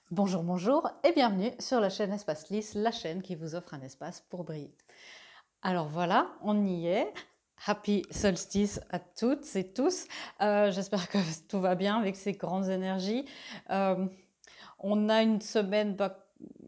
Bonjour, bonjour et bienvenue sur la chaîne Espace Lys, la chaîne qui vous offre un espace pour briller. Alors voilà, on y est. Happy solstice à toutes et tous. J'espère que tout va bien avec ces grandes énergies. Euh, on a une semaine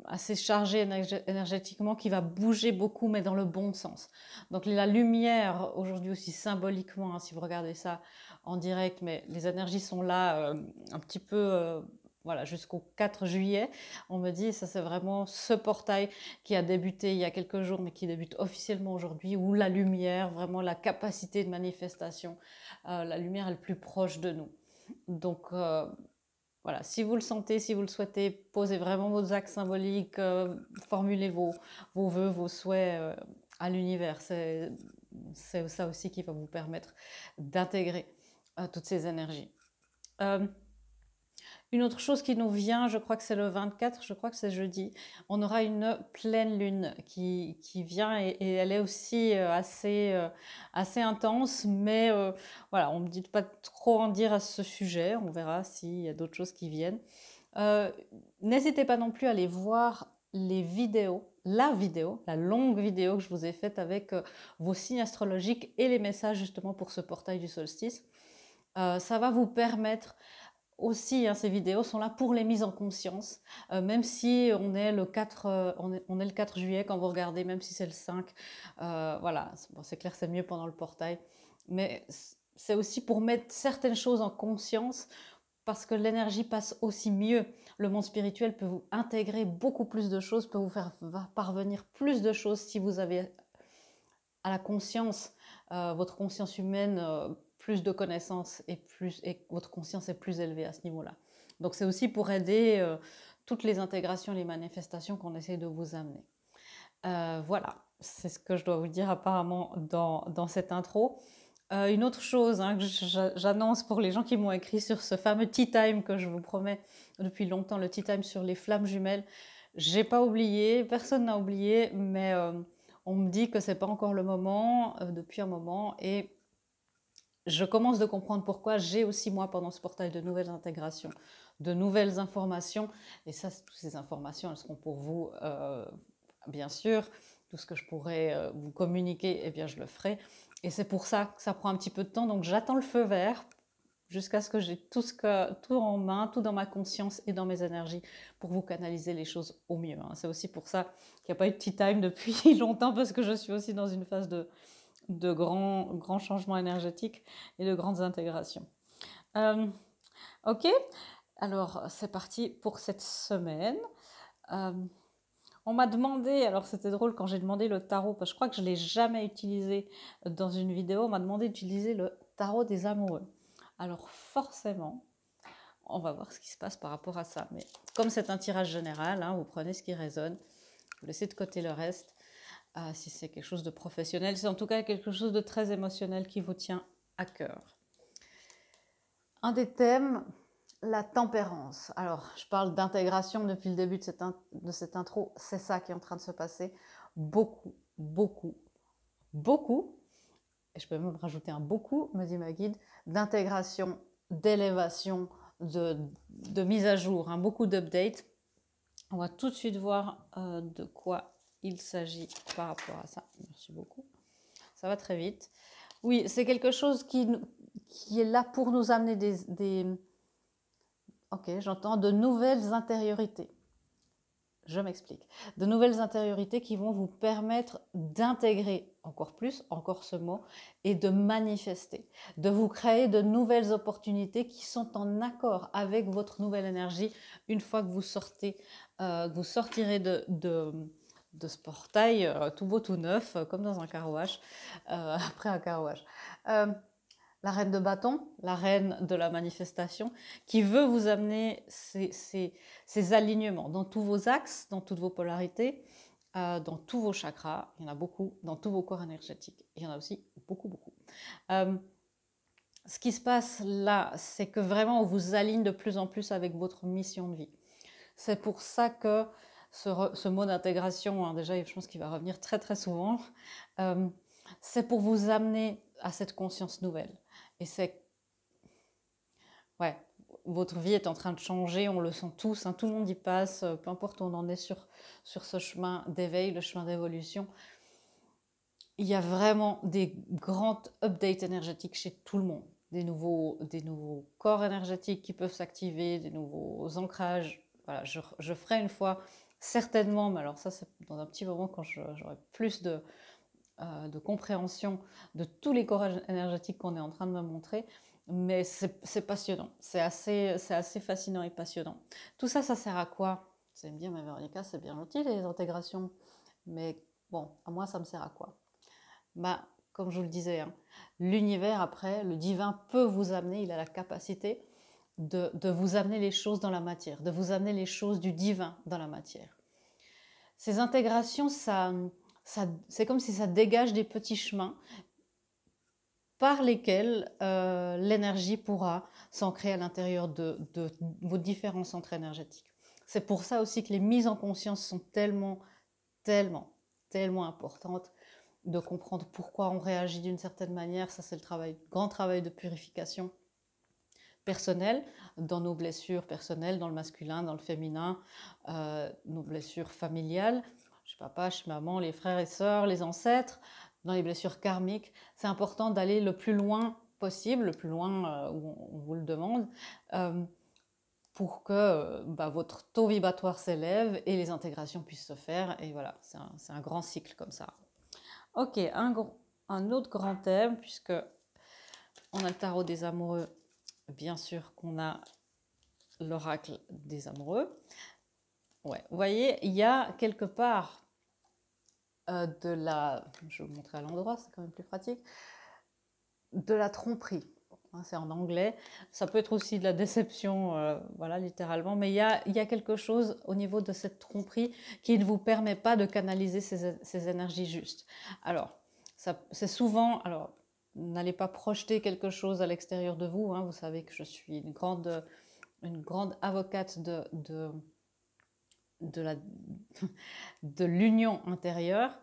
assez chargée énergétiquement qui va bouger beaucoup, mais dans le bon sens. Donc la lumière, aujourd'hui aussi symboliquement, hein, si vous regardez ça en direct, mais les énergies sont là un petit peu... voilà, jusqu'au 4 juillet, on me dit, ça c'est vraiment ce portail qui a débuté il y a quelques jours, mais qui débute officiellement aujourd'hui, où la lumière, vraiment la capacité de manifestation, la lumière est le plus proche de nous. Donc voilà, si vous le sentez, si vous le souhaitez, posez vraiment vos actes symboliques, formulez vos vœux, vos souhaits à l'univers. C'est ça aussi qui va vous permettre d'intégrer toutes ces énergies. Euh, une autre chose qui nous vient, je crois que c'est le 24, je crois que c'est jeudi, on aura une pleine lune qui vient et elle est aussi assez intense, mais voilà, on ne me dit de pas trop en dire à ce sujet, on verra s'il y a d'autres choses qui viennent. Euh, N'hésitez pas non plus à aller voir les vidéos, la longue vidéo que je vous ai faite avec vos signes astrologiques et les messages justement pour ce portail du solstice. Ça va vous permettre aussi, hein, ces vidéos sont là pour les mises en conscience, même si on est le 4, on est le 4 juillet quand vous regardez, même si c'est le 5, voilà, bon, c'est clair, c'est mieux pendant le portail, mais c'est aussi pour mettre certaines choses en conscience, parce que l'énergie passe aussi mieux. Le monde spirituel peut vous intégrer beaucoup plus de choses, peut vous faire parvenir plus de choses si vous avez à la conscience, votre conscience humaine, plus de connaissances et votre conscience est plus élevée à ce niveau-là. Donc c'est aussi pour aider toutes les intégrations, les manifestations qu'on essaie de vous amener. Voilà, c'est ce que je dois vous dire apparemment dans cette intro. Une autre chose, hein, que j'annonce pour les gens qui m'ont écrit sur ce fameux tea time que je vous promets depuis longtemps, le tea time sur les flammes jumelles. J'ai pas oublié, personne n'a oublié, mais on me dit que c'est pas encore le moment depuis un moment et je commence de comprendre pourquoi. J'ai aussi moi pendant ce portail de nouvelles intégrations, de nouvelles informations et ça, toutes ces informations, elles seront pour vous bien sûr. Tout ce que je pourrais vous communiquer, eh bien je le ferai. Et c'est pour ça que ça prend un petit peu de temps. Donc j'attends le feu vert jusqu'à ce que j'ai tout en main, tout dans ma conscience et dans mes énergies pour vous canaliser les choses au mieux. Hein. C'est aussi pour ça qu'il n'y a pas eu de tea time depuis longtemps, parce que je suis aussi dans une phase de grands changements énergétiques et de grandes intégrations. Euh, ok, alors c'est parti pour cette semaine. Euh, on m'a demandé, alors c'était drôle quand j'ai demandé le tarot, parce que je crois que je ne l'ai jamais utilisé dans une vidéo, on m'a demandé d'utiliser le tarot des amoureux. Alors forcément, on va voir ce qui se passe par rapport à ça. Mais comme c'est un tirage général, hein, vous prenez ce qui résonne, vous laissez de côté le reste. Si c'est quelque chose de professionnel, c'est en tout cas quelque chose de très émotionnel qui vous tient à cœur. Un des thèmes, la tempérance. Alors, je parle d'intégration depuis le début de cette intro. C'est ça qui est en train de se passer. Beaucoup, beaucoup, beaucoup, et je peux même rajouter un beaucoup, me dit ma guide, d'intégration, d'élévation, de mise à jour, hein, beaucoup d'updates. On va tout de suite voir de quoi il s'agit par rapport à ça. Merci beaucoup. Ça va très vite. Oui, c'est quelque chose qui est là pour nous amener ok, j'entends de nouvelles intériorités. Je m'explique. De nouvelles intériorités qui vont vous permettre d'intégrer encore plus, encore ce mot, et de manifester, de vous créer de nouvelles opportunités qui sont en accord avec votre nouvelle énergie une fois que vous vous sortirez de ce portail tout beau, tout neuf, comme dans un car-wash, après un car-wash. La reine de bâton, la reine de la manifestation, qui veut vous amener ces alignements dans tous vos axes, dans toutes vos polarités, dans tous vos chakras. Il y en a beaucoup, dans tous vos corps énergétiques. Il y en a aussi beaucoup, beaucoup. Ce qui se passe là, c'est que vraiment on vous aligne de plus en plus avec votre mission de vie. C'est pour ça que ce mot d'intégration, hein, déjà, je pense qu'il va revenir très très souvent, c'est pour vous amener à cette conscience nouvelle. Et c'est, ouais, votre vie est en train de changer, on le sent tous, hein, tout le monde y passe, peu importe où on en est sur ce chemin d'éveil, le chemin d'évolution. Il y a vraiment des grands updates énergétiques chez tout le monde. Des nouveaux corps énergétiques qui peuvent s'activer, des nouveaux ancrages. Voilà, je ferai une fois, certainement, mais alors ça c'est dans un petit moment quand j'aurai plus de compréhension de tous les corps énergétiques qu'on est en train de me montrer. Mais c'est passionnant, c'est assez fascinant et passionnant. Tout ça, ça sert à quoi? Vous allez me dire, mais Véronica, c'est bien gentil les intégrations. Mais bon, à moi, ça me sert à quoi? Bah, comme je vous le disais, hein, l'univers, après, le divin peut vous amener, il a la capacité de vous amener les choses dans la matière, de vous amener les choses du divin dans la matière. Ces intégrations, c'est comme si ça dégage des petits chemins par lesquels l'énergie pourra s'ancrer à l'intérieur de vos différents centres énergétiques. C'est pour ça aussi que les mises en conscience sont tellement, tellement, tellement importantes, de comprendre pourquoi on réagit d'une certaine manière. Ça, c'est le grand travail de purification personnelle, dans nos blessures personnelles, dans le masculin, dans le féminin, nos blessures familiales, chez papa, chez maman, les frères et sœurs, les ancêtres, dans les blessures karmiques. C'est important d'aller le plus loin possible, le plus loin où on vous le demande, pour que votre taux vibratoire s'élève et les intégrations puissent se faire. Et voilà, c'est un grand cycle comme ça. Ok, un autre grand thème, puisque on a le tarot des amoureux, bien sûr qu'on a l'oracle des amoureux. Ouais, vous voyez, il y a quelque part de la... Je vais vous montrer à l'endroit, c'est quand même plus pratique. De la tromperie. C'est en anglais. Ça peut être aussi de la déception, voilà, littéralement. Mais il y a quelque chose au niveau de cette tromperie qui ne vous permet pas de canaliser ces énergies justes. Alors, c'est souvent... Alors, n'allez pas projeter quelque chose à l'extérieur de vous. Hein. Vous savez que je suis une grande avocate de l'union intérieure.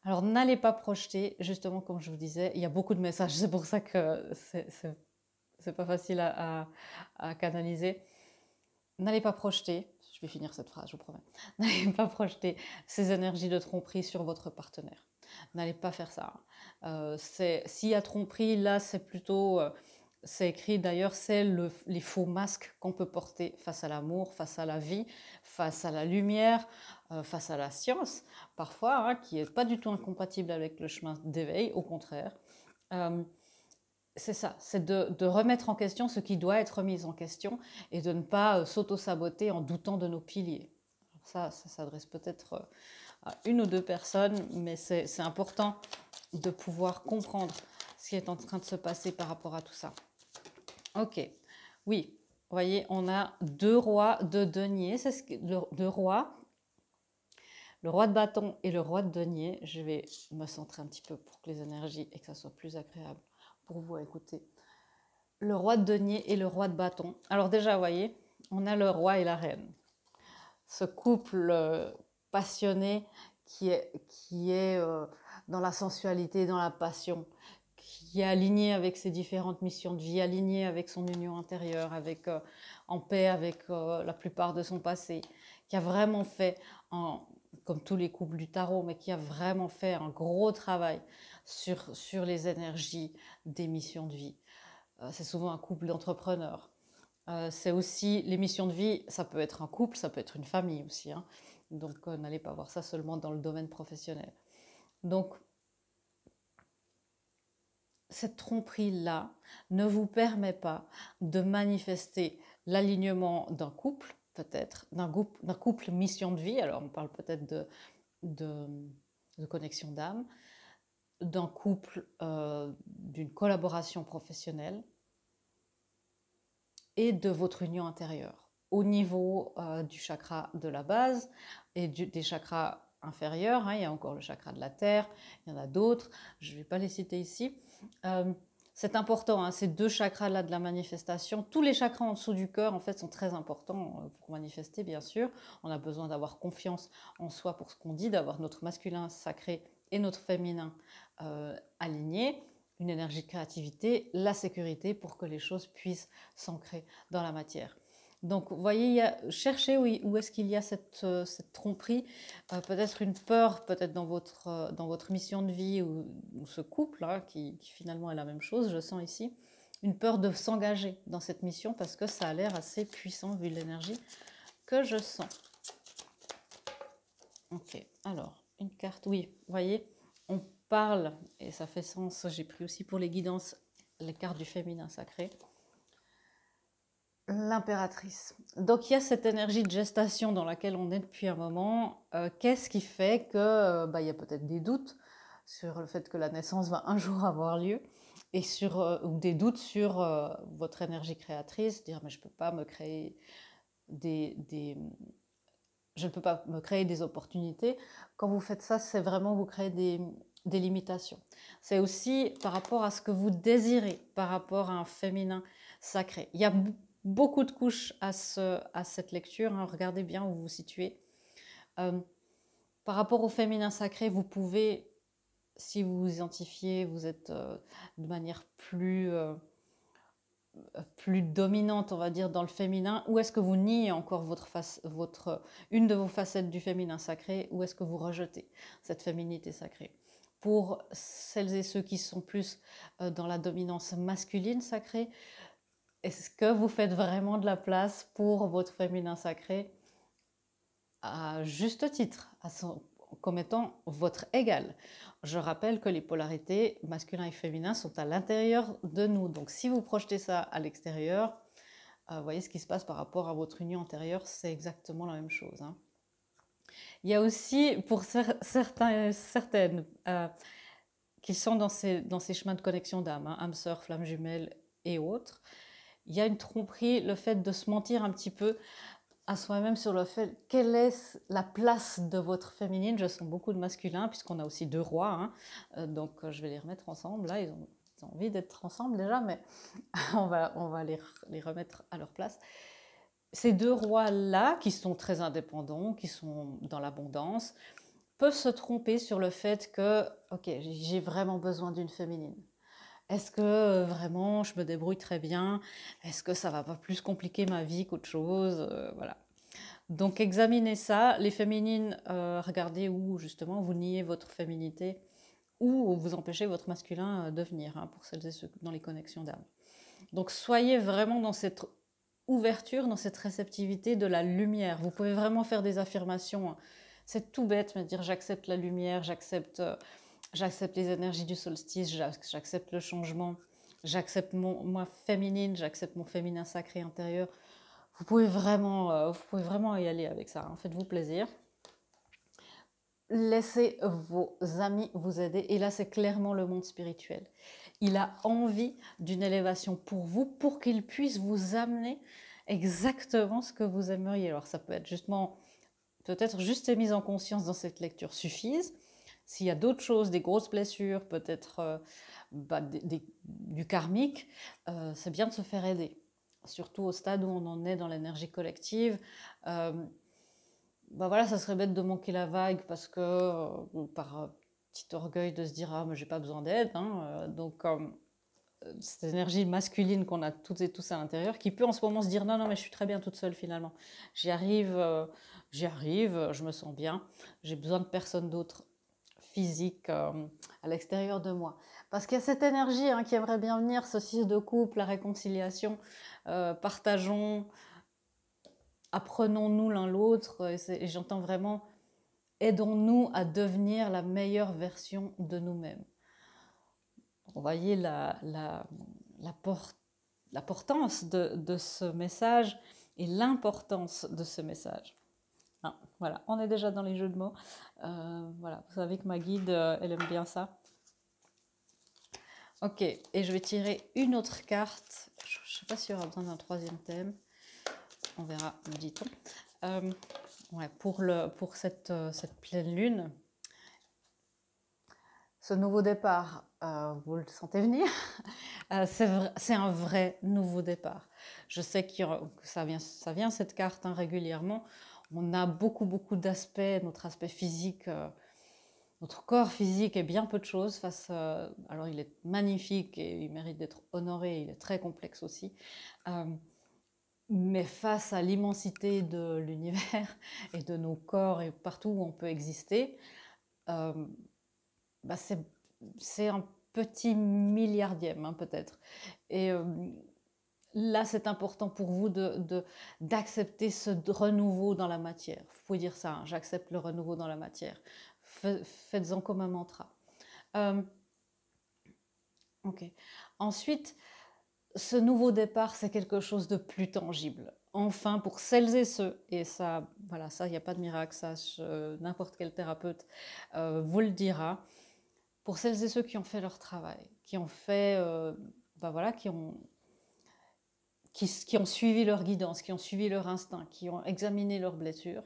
Alors, n'allez pas projeter, justement, comme je vous disais, il y a beaucoup de messages, c'est pour ça que c'est pas facile à canaliser. N'allez pas projeter, je vais finir cette phrase, je vous promets, n'allez pas projeter ces énergies de tromperie sur votre partenaire. N'allez pas faire ça. S'il y a tromperie, là, c'est plutôt... c'est écrit d'ailleurs, c'est les faux masques qu'on peut porter face à l'amour, face à la vie, face à la lumière, face à la science, parfois, hein, qui n'est pas du tout incompatible avec le chemin d'éveil, au contraire. C'est ça, c'est de remettre en question ce qui doit être remis en question et de ne pas s'auto-saboter en doutant de nos piliers. Alors ça s'adresse peut-être à une ou deux personnes, mais c'est important de pouvoir comprendre ce qui est en train de se passer par rapport à tout ça. Ok, oui, vous voyez, on a deux rois de denier, c'est deux rois, le roi de bâton et le roi de denier. Je vais me centrer un petit peu pour que les énergies et que ça soit plus agréable pour vous à écouter. Le roi de denier et le roi de bâton. Alors déjà, vous voyez, on a le roi et la reine. Ce couple passionné qui est dans la sensualité, dans la passion, qui est aligné avec ses différentes missions de vie, aligné avec son union intérieure, en paix avec la plupart de son passé, qui a vraiment fait, comme tous les couples du tarot, mais qui a vraiment fait un gros travail sur les énergies des missions de vie. C'est souvent un couple d'entrepreneurs. C'est aussi les missions de vie, ça peut être un couple, ça peut être une famille aussi. Hein. Donc n'allez pas voir ça seulement dans le domaine professionnel. Donc cette tromperie-là ne vous permet pas de manifester l'alignement d'un couple, peut-être, d'un couple mission de vie. Alors on parle peut-être de connexion d'âme, d'un couple, d'une collaboration professionnelle et de votre union intérieure au niveau du chakra de la base et des chakras inférieurs. Hein, il y a encore le chakra de la terre, il y en a d'autres, je ne vais pas les citer ici. C'est important, hein, ces deux chakras-là de la manifestation. Tous les chakras en dessous du cœur, en fait, sont très importants pour manifester, bien sûr. On a besoin d'avoir confiance en soi pour ce qu'on dit, d'avoir notre masculin sacré et notre féminin alignés. une énergie de créativité, la sécurité pour que les choses puissent s'ancrer dans la matière. Donc, vous voyez, cherchez où est-ce qu'il y a cette tromperie, peut-être une peur, peut-être dans votre mission de vie ou ce couple là, qui finalement est la même chose, je sens ici, une peur de s'engager dans cette mission parce que ça a l'air assez puissant vu l'énergie que je sens. Ok, alors, une carte, oui, vous voyez, on parle, et ça fait sens, j'ai pris aussi pour les guidances les cartes du féminin sacré. L'impératrice. Donc il y a cette énergie de gestation dans laquelle on est depuis un moment. Qu'est-ce qui fait que il y a peut-être des doutes sur le fait que la naissance va un jour avoir lieu et ou des doutes sur votre énergie créatrice, dire mais je peux pas me créer je ne peux pas me créer des opportunités. Quand vous faites ça, c'est vraiment vous créez des limitations. C'est aussi par rapport à ce que vous désirez, par rapport à un féminin sacré. Il y a beaucoup de couches à cette lecture, hein. Regardez bien où vous vous situez. Par rapport au féminin sacré, vous pouvez, si vous vous identifiez, vous êtes de manière plus dominante, on va dire, dans le féminin, ou est-ce que vous niez encore une de vos facettes du féminin sacré, ou est-ce que vous rejetez cette féminité sacrée? Pour celles et ceux qui sont plus dans la dominance masculine sacrée, est-ce que vous faites vraiment de la place pour votre féminin sacré à juste titre, comme étant votre égal? Je rappelle que les polarités masculin et féminin sont à l'intérieur de nous. Donc si vous projetez ça à l'extérieur, vous voyez ce qui se passe par rapport à votre union intérieure, c'est exactement la même chose, hein. Il y a aussi pour certaines qui sont dans ces chemins de connexion d'âme, hein, âme sœur, flamme jumelle et autres, il y a une tromperie, le fait de se mentir un petit peu à soi-même sur le fait quelle est la place de votre féminine. Je sens beaucoup de masculin puisqu'on a aussi deux rois, hein. Donc je vais les remettre ensemble. Là, ils ont envie d'être ensemble déjà, mais on va les remettre à leur place. Ces deux rois-là, qui sont très indépendants, qui sont dans l'abondance, peuvent se tromper sur le fait que, ok, j'ai vraiment besoin d'une féminine. Est-ce que vraiment je me débrouille très bien? Est-ce que ça va pas plus compliquer ma vie qu'autre chose? Voilà. Donc examinez ça. Les féminines, regardez où justement vous niez votre féminité ou vous empêchez votre masculin de venir, hein, pour celles et ceux dans les connexions d'âme. Donc soyez vraiment dans cette ouverture, dans cette réceptivité de la lumière. Vous pouvez vraiment faire des affirmations, hein. C'est tout bête, mais dire j'accepte la lumière, j'accepte les énergies du solstice, j'accepte le changement, j'accepte moi féminine, j'accepte mon féminin sacré intérieur. Vous pouvez vraiment y aller avec ça, hein. Faites-vous plaisir. Laissez vos amis vous aider. Et là, c'est clairement le monde spirituel. Il a envie d'une élévation pour vous, pour qu'il puisse vous amener exactement ce que vous aimeriez. Alors, ça peut être justement, peut-être juste les mises en conscience dans cette lecture suffisent. S'il y a d'autres choses, des grosses blessures, peut-être du karmique, c'est bien de se faire aider. Surtout au stade où on en est dans l'énergie collective. Voilà, ça serait bête de manquer la vague parce que, par petit orgueil de se dire ah mais j'ai pas besoin d'aide, hein. Donc cette énergie masculine qu'on a toutes et tous à l'intérieur, qui peut en ce moment se dire non mais je suis très bien toute seule finalement, j'y arrive, je me sens bien, j'ai besoin de personne d'autre physique à l'extérieur de moi. Parce qu'il y a cette énergie, hein, qui aimerait bien venir, ce 6 de couple, la réconciliation, partageons, apprenons-nous l'un l'autre, et j'entends vraiment aidons-nous à devenir la meilleure version de nous-mêmes. Vous voyez l'importance de ce message et l'importance de ce message. Ah, voilà, on est déjà dans les jeux de mots. Voilà, vous savez que ma guide, elle aime bien ça. Ok, et je vais tirer une autre carte. Je ne sais pas s'il y aura besoin d'un troisième thème. On verra, me dit-on. Ouais, pour cette pleine lune, ce nouveau départ, vous le sentez venir. C'est un vrai nouveau départ. Je sais que ça vient cette carte, hein, régulièrement. On a beaucoup d'aspects, notre aspect physique Notre corps physique est bien peu de choses face à... Alors, il est magnifique et il mérite d'être honoré, il est très complexe aussi. Euh, mais face à l'immensité de l'univers et de nos corps et partout où on peut exister, euh, bah c'est un petit milliardième, hein, peut-être. Et là, c'est important pour vous d'accepter ce renouveau dans la matière. Vous pouvez dire ça, hein, j'accepte le renouveau dans la matière. Faites-en comme un mantra. Euh, ok. Ensuite, ce nouveau départ, c'est quelque chose de plus tangible. Enfin, pour celles et ceux, et ça, voilà, ça, il n'y a pas de miracle, ça, n'importe quel thérapeute vous le dira. Pour celles et ceux qui ont fait leur travail, qui ont fait, ben voilà, qui ont suivi leur guidance, qui ont suivi leur instinct, qui ont examiné leurs blessures,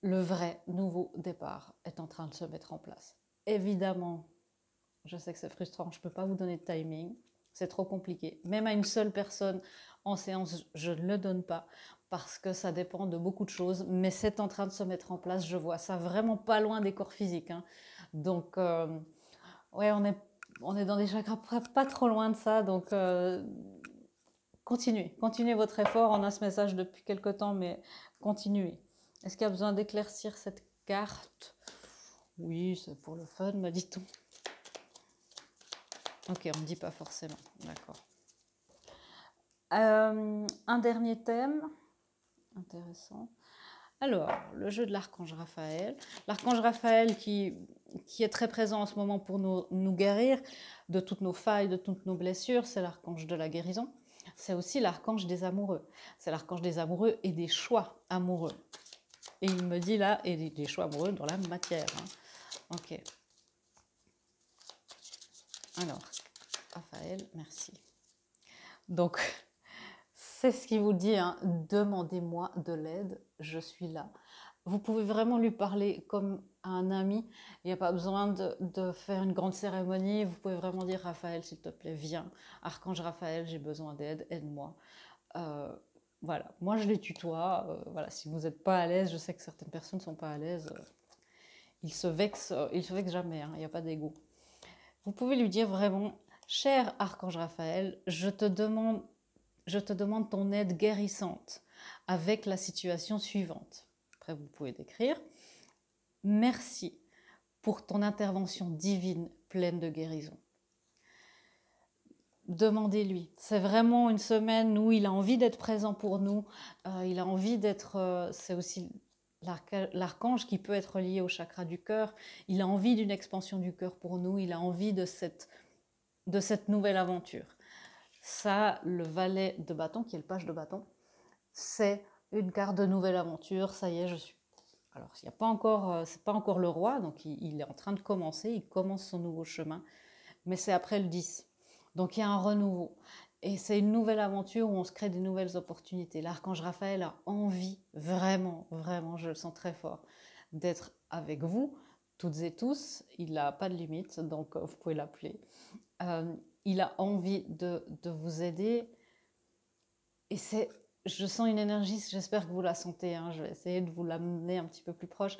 le vrai nouveau départ est en train de se mettre en place. Évidemment, je sais que c'est frustrant, je ne peux pas vous donner de timing, c'est trop compliqué. Même à une seule personne en séance, je ne le donne pas parce que ça dépend de beaucoup de choses, mais c'est en train de se mettre en place, je vois ça vraiment pas loin des corps physiques. Hein. Donc, ouais, on est dans des chakras pas trop loin de ça, donc continuez votre effort. On a ce message depuis quelque temps, mais continuez. Est-ce qu'il y a besoin d'éclaircir cette carte? Oui, c'est pour le fun, me dit-on. Ok, on ne dit pas forcément, d'accord. Un dernier thème, intéressant. Alors, le jeu de l'archange Raphaël. L'archange Raphaël qui est très présent en ce moment pour nous guérir de toutes nos failles, de toutes nos blessures, c'est l'archange de la guérison. C'est aussi l'archange des amoureux. C'est l'archange des amoureux et des choix amoureux. Et il me dit là, et des choix amoureux dans la matière. Hein. Ok. Alors, Raphaël, merci. Donc, c'est ce qu'il vous dit, hein. Demandez-moi de l'aide, je suis là. Vous pouvez vraiment lui parler comme à un ami. Il n'y a pas besoin de faire une grande cérémonie. Vous pouvez vraiment dire, Raphaël, s'il te plaît, viens. Archange Raphaël, j'ai besoin d'aide, aide-moi. Voilà, moi je les tutoie. Voilà, si vous n'êtes pas à l'aise, je sais que certaines personnes ne sont pas à l'aise. Ils se vexent jamais, hein, il n'y a pas d'ego. Vous pouvez lui dire vraiment, cher Archange Raphaël, je te demande ton aide guérissante avec la situation suivante. Après, vous pouvez décrire. Merci pour ton intervention divine pleine de guérison. Demandez-lui. C'est vraiment une semaine où il a envie d'être présent pour nous. Il a envie d'être... c'est aussi l'archange qui peut être lié au chakra du cœur. Il a envie d'une expansion du cœur pour nous. Il a envie de cette nouvelle aventure. Ça, le valet de bâton, qui est le page de bâton, c'est une carte de nouvelle aventure. Ça y est, je suis... Alors, il n'y a pas encore, c'est pas encore le roi, donc il est en train de commencer. Il commence son nouveau chemin. Mais c'est après le 10. Donc il y a un renouveau. Et c'est une nouvelle aventure où on se crée des nouvelles opportunités. L'archange Raphaël a envie, vraiment, vraiment, je le sens très fort, d'être avec vous, toutes et tous. Il n'a pas de limite, donc vous pouvez l'appeler. Il a envie de vous aider. Et je sens une énergie, j'espère que vous la sentez, hein, je vais essayer de vous l'amener un petit peu plus proche,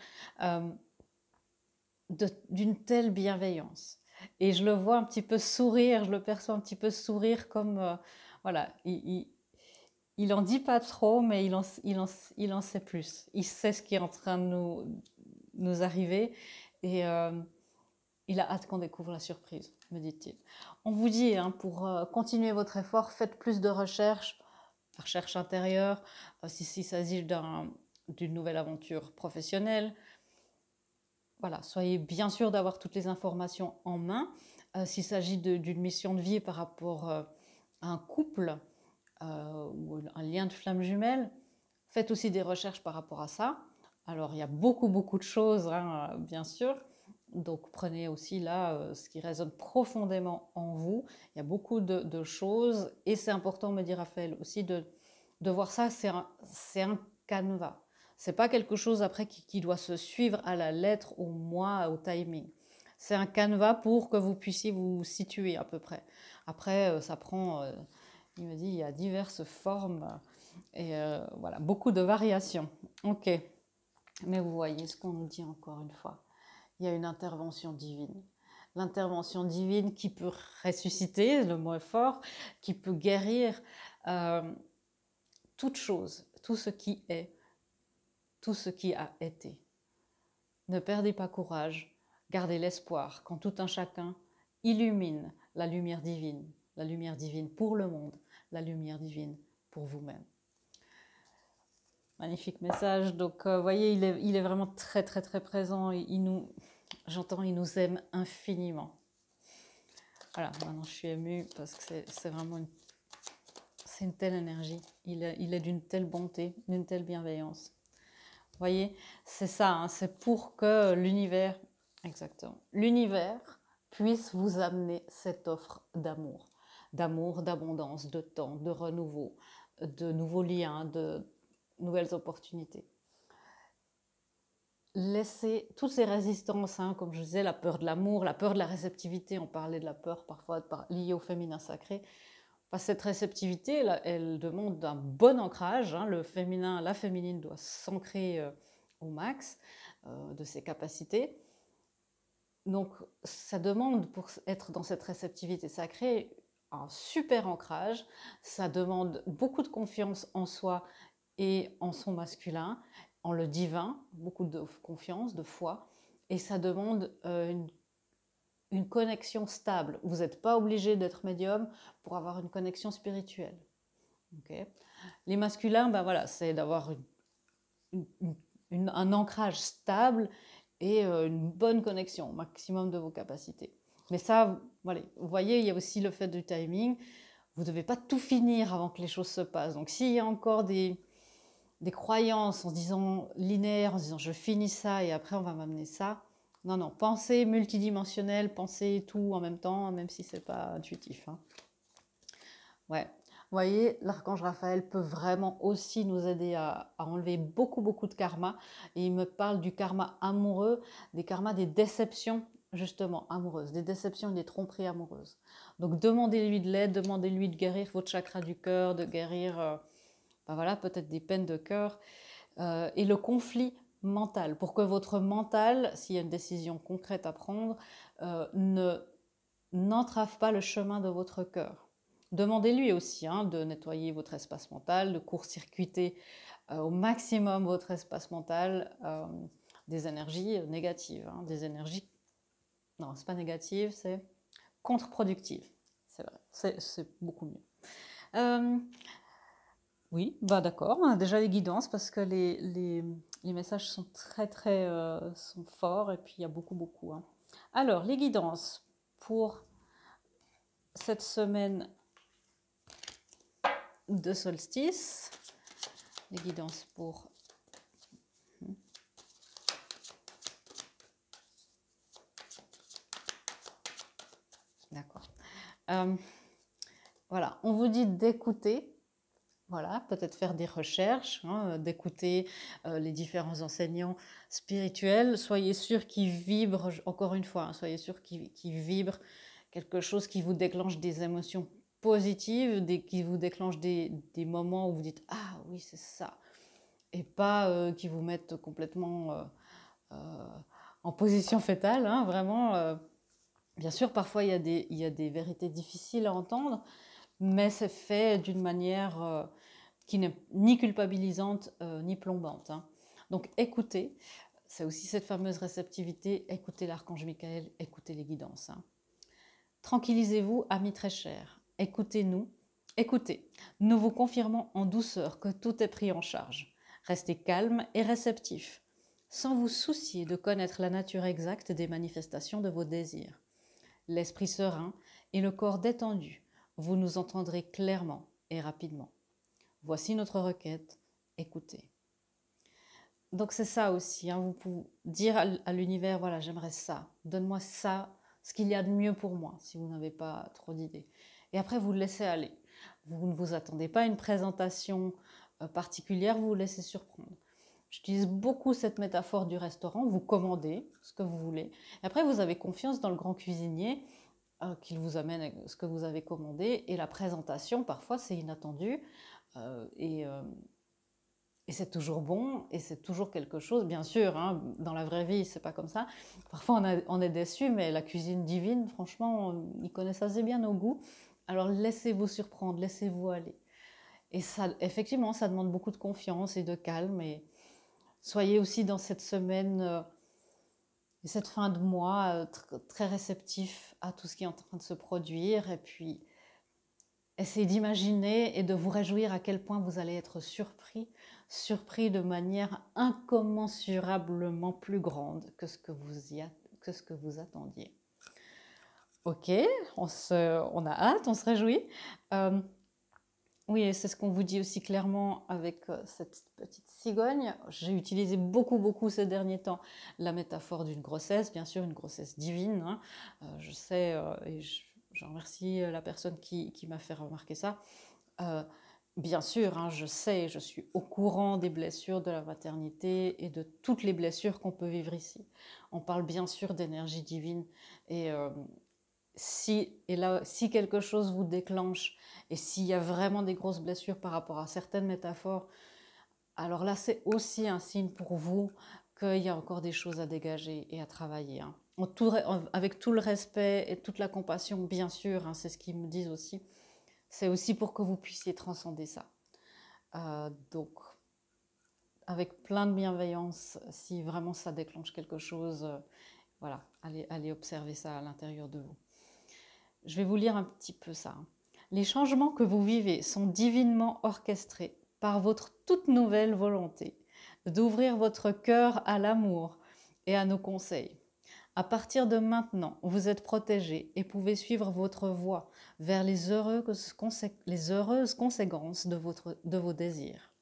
d'une telle bienveillance. Et je le vois un petit peu sourire, je le perçois un petit peu sourire comme, voilà, il en dit pas trop, mais il en sait plus. Il sait ce qui est en train de nous arriver et il a hâte qu'on découvre la surprise, me dit-il. On vous dit, hein, pour continuer votre effort, faites plus de recherches, recherche intérieure, s'il s'agit d'une nouvelle aventure professionnelle. Voilà, soyez bien sûr d'avoir toutes les informations en main. S'il s'agit d'une mission de vie par rapport à un couple ou un lien de flamme jumelle, faites aussi des recherches par rapport à ça. Alors, il y a beaucoup, beaucoup de choses, hein, bien sûr. Donc, prenez aussi là ce qui résonne profondément en vous. Il y a beaucoup de choses. Et c'est important, me dit Raphaël, aussi de voir ça, c'est un canevas. C'est pas quelque chose après qui doit se suivre à la lettre, au mois, au timing. C'est un canevas pour que vous puissiez vous situer à peu près. Après, ça prend, il me dit, il y a diverses formes et voilà, beaucoup de variations. Ok, mais vous voyez ce qu'on nous dit encore une fois. il y a une intervention divine. L'intervention divine qui peut ressusciter, le mot est fort, qui peut guérir toute chose, tout ce qui est, tout ce qui a été. Ne perdez pas courage, gardez l'espoir quand tout un chacun illumine la lumière divine pour le monde, la lumière divine pour vous-même. Magnifique message. Donc, vous voyez, il est vraiment très, très, très présent. J'entends, il nous aime infiniment. Voilà, maintenant je suis émue parce que c'est vraiment c'est une telle énergie. Il est d'une telle bonté, d'une telle bienveillance. Vous voyez, c'est ça, hein, c'est pour que l'univers, exactement, l'univers puisse vous amener cette offre d'amour, d'abondance, de temps, de renouveau, de nouveaux liens, de nouvelles opportunités. Laissez toutes ces résistances, hein, comme je disais, la peur de l'amour, la peur de la réceptivité, on parlait de la peur parfois liée au féminin sacré. Cette réceptivité, là, elle demande un bon ancrage, hein, le féminin, la féminine doit s'ancrer au max de ses capacités. Donc ça demande, pour être dans cette réceptivité sacrée, un super ancrage, ça demande beaucoup de confiance en soi et en son masculin, en le divin, beaucoup de confiance, de foi, et ça demande une connexion stable. Vous n'êtes pas obligé d'être médium pour avoir une connexion spirituelle. Okay. Les masculins, ben voilà, c'est d'avoir un ancrage stable et une bonne connexion au maximum de vos capacités. Mais ça, voilà, vous voyez, il y a aussi le fait du timing. Vous ne devez pas tout finir avant que les choses se passent. Donc s'il y a encore des croyances en se disant linéaires, en se disant je finis ça et après on va m'amener ça, non, non, pensez multidimensionnel, pensez tout en même temps, même si ce n'est pas intuitif. Hein. Ouais. Vous voyez, l'archange Raphaël peut vraiment aussi nous aider à enlever beaucoup, beaucoup de karma. Et il me parle du karma amoureux, des karmas des déceptions, justement, amoureuses, des déceptions et des tromperies amoureuses. Donc, demandez-lui de l'aide, demandez-lui de guérir votre chakra du cœur, de guérir, ben voilà, peut-être des peines de cœur. Et le conflit mental, pour que votre mental, s'il y a une décision concrète à prendre, n'entrave pas le chemin de votre cœur. Demandez-lui aussi hein, de nettoyer votre espace mental, de court-circuiter au maximum votre espace mental des énergies négatives, hein, des énergies... Non, c'est pas négative, c'est contre-productive. C'est vrai, c'est beaucoup mieux. Oui, bah d'accord, déjà les guidances parce que les messages sont très très sont forts et puis il y a beaucoup beaucoup. Hein. Alors, les guidances pour cette semaine de solstice, les guidances pour d'accord. Voilà, on vous dit d'écouter, voilà, peut-être faire des recherches, hein, d'écouter les différents enseignants spirituels. Soyez sûr qu'ils vibrent, encore une fois, hein, soyez sûr qu'ils vibrent quelque chose qui vous déclenche des émotions positives, qui vous déclenche des moments où vous dites « Ah oui, c'est ça !» et pas qui vous mettent complètement en position fétale, hein, vraiment. Bien sûr, parfois, il y a des vérités difficiles à entendre, mais c'est fait d'une manière qui n'est ni culpabilisante ni plombante. Hein. Donc, écoutez, c'est aussi cette fameuse réceptivité, écoutez l'archange Michael, écoutez les guidances. Hein. Tranquillisez-vous, amis très chers, écoutez-nous, écoutez, nous vous confirmons en douceur que tout est pris en charge. Restez calme et réceptif, sans vous soucier de connaître la nature exacte des manifestations de vos désirs. L'esprit serein et le corps détendu, vous nous entendrez clairement et rapidement. Voici notre requête, écoutez. Donc c'est ça aussi, hein, vous pouvez dire à l'univers, voilà, j'aimerais ça, donne-moi ça, ce qu'il y a de mieux pour moi, si vous n'avez pas trop d'idées. Et après, vous le laissez aller. Vous ne vous attendez pas à une présentation particulière, vous vous laissez surprendre. J'utilise beaucoup cette métaphore du restaurant, vous commandez ce que vous voulez. Et après, vous avez confiance dans le grand cuisinier qu'il vous amène ce que vous avez commandé. Et la présentation, parfois, c'est inattendu. Et c'est toujours bon, et c'est toujours quelque chose, bien sûr, hein, dans la vraie vie, c'est pas comme ça. Parfois, on est déçu, mais la cuisine divine, franchement, ils connaissent assez bien nos goûts. Alors, laissez-vous surprendre, laissez-vous aller. Et ça, effectivement, ça demande beaucoup de confiance et de calme. Et soyez aussi dans cette semaine et cette fin de mois très réceptif à tout ce qui est en train de se produire. Et puis, essayez d'imaginer et de vous réjouir à quel point vous allez être surpris, surpris de manière incommensurablement plus grande que ce que que ce que vous attendiez. Ok, on a hâte, on se réjouit. Euh, oui, et c'est ce qu'on vous dit aussi clairement avec cette petite cigogne. J'ai utilisé beaucoup ces derniers temps la métaphore d'une grossesse, bien sûr une grossesse divine, hein. Je sais, et je remercie la personne qui m'a fait remarquer ça. Euh, Bien sûr, hein, je sais, je suis au courant des blessures de la maternité et de toutes les blessures qu'on peut vivre ici. On parle bien sûr d'énergie divine et si quelque chose vous déclenche et s'il y a vraiment des grosses blessures par rapport à certaines métaphores, alors là c'est aussi un signe pour vous qu'il y a encore des choses à dégager et à travailler, hein. Avec tout le respect et toute la compassion, bien sûr, hein, c'est ce qu'ils me disent aussi. C'est aussi pour que vous puissiez transcender ça. Donc, avec plein de bienveillance, si vraiment ça déclenche quelque chose, voilà, allez observer ça à l'intérieur de vous. Je vais vous lire un petit peu ça. Les changements que vous vivez sont divinement orchestrés par votre toute nouvelle volonté d'ouvrir votre cœur à l'amour et à nos conseils. À partir de maintenant, vous êtes protégé et pouvez suivre votre voie vers les heureuses conséquences de vos désirs.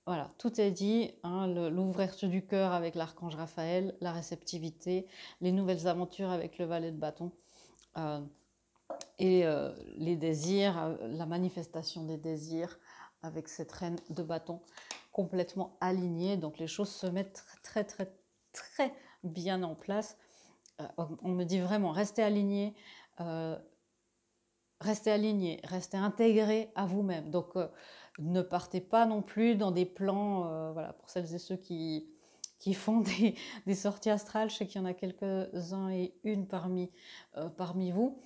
Voilà, tout est dit, hein, l'ouverture du cœur avec l'archange Raphaël, la réceptivité, les nouvelles aventures avec le valet de bâton euh, et les désirs, la manifestation des désirs avec cette reine de bâton complètement alignée. Donc les choses se mettent très bien en place. On me dit vraiment, restez alignés, restez intégrés à vous-même. Donc ne partez pas non plus dans des plans, voilà, pour celles et ceux qui font des sorties astrales, je sais qu'il y en a quelques-uns et une parmi vous.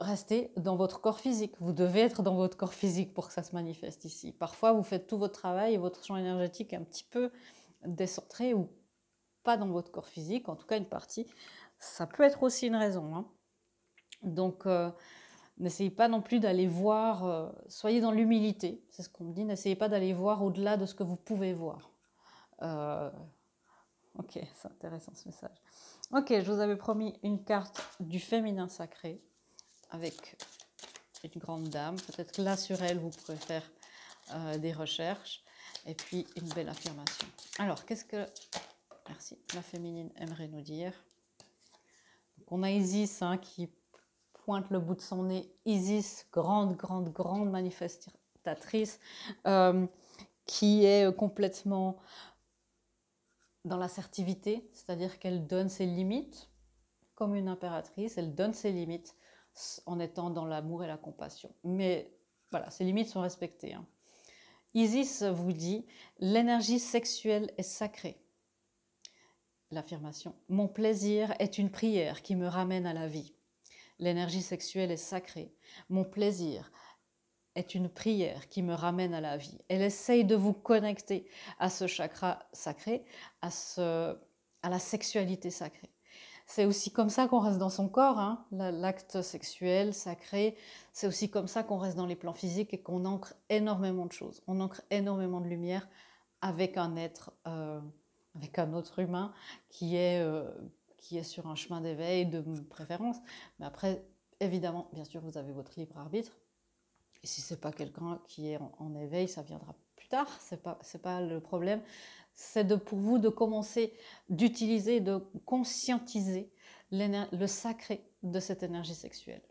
Restez dans votre corps physique. Vous devez être dans votre corps physique pour que ça se manifeste ici. Parfois, vous faites tout votre travail et votre champ énergétique est un petit peu décentré ou pas dans votre corps physique, en tout cas une partie. Ça peut être aussi une raison, hein. Donc, n'essayez pas non plus d'aller voir, soyez dans l'humilité, c'est ce qu'on me dit, n'essayez pas d'aller voir au-delà de ce que vous pouvez voir. Ok, c'est intéressant ce message. Ok, je vous avais promis une carte du féminin sacré avec une grande dame. Peut-être que là, sur elle, vous pourrez faire des recherches. Et puis, une belle affirmation. Alors, qu'est-ce que la féminine aimerait nous dire? Donc, on a Isis, hein, qui pointe le bout de son nez. Isis, grande manifestatrice, qui est complètement dans l'assertivité, c'est-à-dire qu'elle donne ses limites comme une impératrice, elle donne ses limites en étant dans l'amour et la compassion. Mais voilà, ses limites sont respectées, hein. Isis vous dit, l'énergie sexuelle est sacrée. L'affirmation, mon plaisir est une prière qui me ramène à la vie. L'énergie sexuelle est sacrée. Mon plaisir est une prière qui me ramène à la vie. Elle essaye de vous connecter à ce chakra sacré, à la sexualité sacrée. C'est aussi comme ça qu'on reste dans son corps, hein. L'acte sexuel sacré, c'est aussi comme ça qu'on reste dans les plans physiques et qu'on ancre énormément de choses. On ancre énormément de lumière avec un être, avec un autre humain qui est sur un chemin d'éveil de préférence. Mais après, évidemment, bien sûr, vous avez votre libre arbitre. Et si ce n'est pas quelqu'un qui est en éveil, ça viendra plus tard, c'est pas le problème. C'est pour vous de commencer d'utiliser, de conscientiser le sacré de cette énergie sexuelle.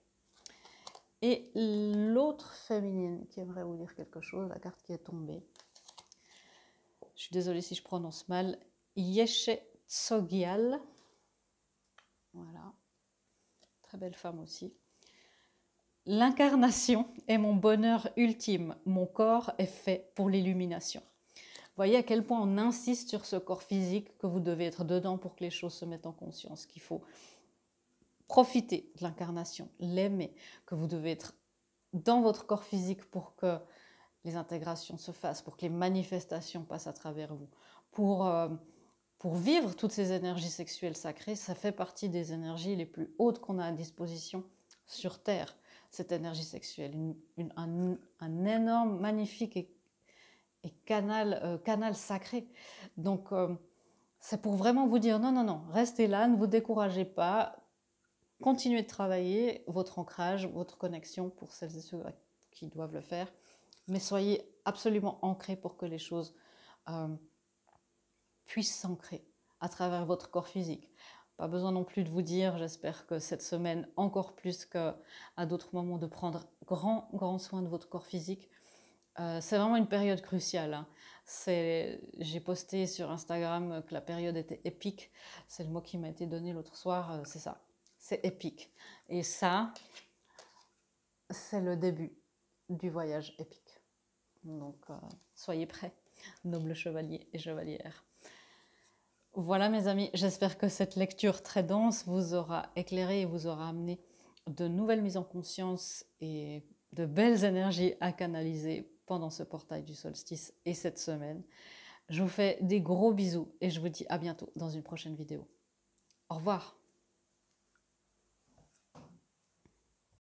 Et l'autre féminine qui aimerait vous dire quelque chose, la carte qui est tombée, je suis désolée si je prononce mal, Yeshe Tsogyal, voilà, très belle femme aussi. L'incarnation est mon bonheur ultime. Mon corps est fait pour l'illumination. Voyez à quel point on insiste sur ce corps physique, que vous devez être dedans pour que les choses se mettent en conscience, qu'il faut profiter de l'incarnation, l'aimer, que vous devez être dans votre corps physique pour que les intégrations se fassent, pour que les manifestations passent à travers vous, pour vivre toutes ces énergies sexuelles sacrées. Ça fait partie des énergies les plus hautes qu'on a à disposition sur Terre, cette énergie sexuelle, un énorme, magnifique et canal sacré. Donc, c'est pour vraiment vous dire, non, non, non, restez là, ne vous découragez pas, continuez de travailler votre ancrage, votre connexion pour celles et ceux qui doivent le faire, mais soyez absolument ancrés pour que les choses puissent s'ancrer à travers votre corps physique. Pas besoin non plus de vous dire, j'espère que cette semaine, encore plus qu'à d'autres moments, de prendre grand soin de votre corps physique. C'est vraiment une période cruciale. Hein. J'ai posté sur Instagram que la période était épique. C'est le mot qui m'a été donné l'autre soir, c'est ça. C'est épique. Et ça, c'est le début du voyage épique. Donc, soyez prêts, nobles chevaliers et chevalières. Voilà mes amis, j'espère que cette lecture très dense vous aura éclairé et vous aura amené de nouvelles mises en conscience et de belles énergies à canaliser pendant ce portail du solstice et cette semaine. Je vous fais des gros bisous et je vous dis à bientôt dans une prochaine vidéo. Au revoir.